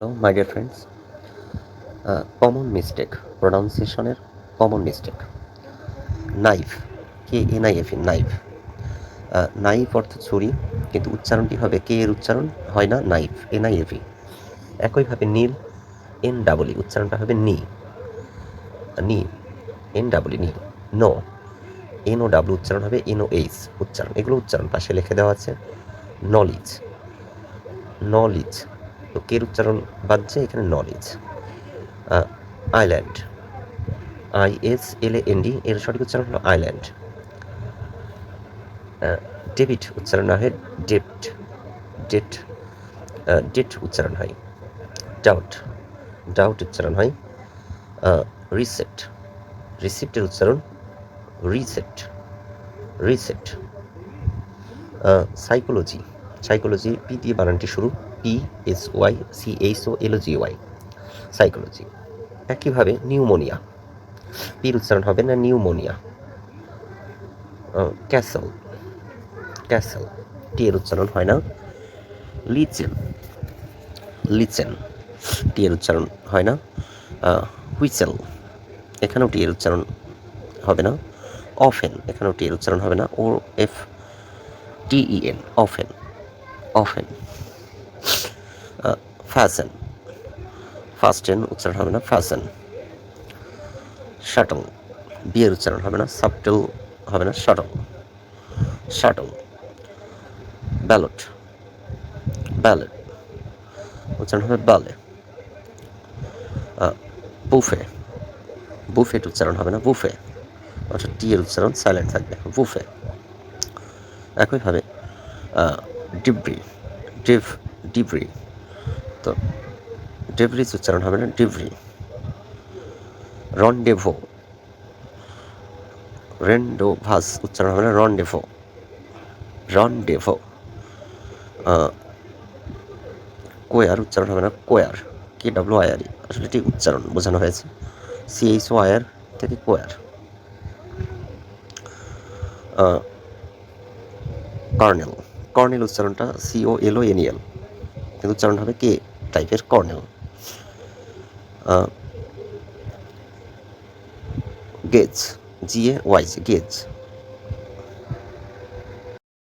Hello, my dear friends. Common mistake, pronunciation common mistake. Knife, KNIF, knife. Knife অর্থ ছুরি, কিন্তু উচ্চারণটি হবে কে এর উচ্চারণ হয় না নাইফ, NIFE। একইভাবে নীল, NEE, উচ্চারণটা হবে নি, নি, NEE, নি। নো, NOW, উচ্চারণ হবে NOH, উচ্চারণ। এগুলো উচ্চারণ পাশে লিখে দেওয়া আছে। নলেজ, নলেজ, তো কের উচ্চারণ বাজছে এখানে নলেজ। আইল্যান্ড, ISLAND, এর সঠিক উচ্চারণ হলো আইল্যান্ড। ডেবিট উচ্চারণ না হয় ডেপ্ট, ডেট, ডেট উচ্চারণ হয় ডাউট, ডাউট উচ্চারণ হয় রিসেট, রিসিপ্টের উচ্চারণ reset, reset. Psychology, psychology P দিয়ে বানানটি শুরু, PSYCHOLOGY, সাইকোলজি। একইভাবে নিউমোনিয়া, পির উচ্চারণ হবে না নিউমোনিয়া। ক্যাসেল, ক্যাসেল, টি এর উচ্চারণ হয় না। লিচেন, লিচেন, টি এর উচ্চারণ হয় না। হুইসেল, এখানেও টি এর উচ্চারণ হবে না। অফেন, এখানেও টি এর উচ্চারণ হবে না। OFTEN, often, often. Fashion, fasten উচ্চারণ হবে না, ফ্যাশন। শাটল, বি এর উচ্চারণ হবে না, সাবটেল হবে না, শাটল, শাটল। ব্যালট, ব্যালট, উচ্চারণ হবে বালে। বুফে, বুফেট উচ্চারণ হবে না, বুফে, অর্থাৎ টি এর উচ্চারণ সাইলেন্ট থাকবে, বুফে। একইভাবে ডিব্রি, ডিব্রি, তো ডেব্রিজ উচ্চারণ হবে না, ডিব্রি। রন্ডেভো, রেন্ডোভাস উচ্চারণ হবে না, রন্ডেভো, রন্ডেভো। কোয়ার উচ্চারণ হবে না, কোয়ার, KWIR, আসলে এটি উচ্চারণ বোঝানো হয়েছে, CHOIR থেকে কোয়ার। কর্নেল, কর্নেল উচ্চারণটা COLONEL, কিন্তু উচ্চারণ হবে কে টাইপের, কর্নেল। Gauge, GAYZ, gauge,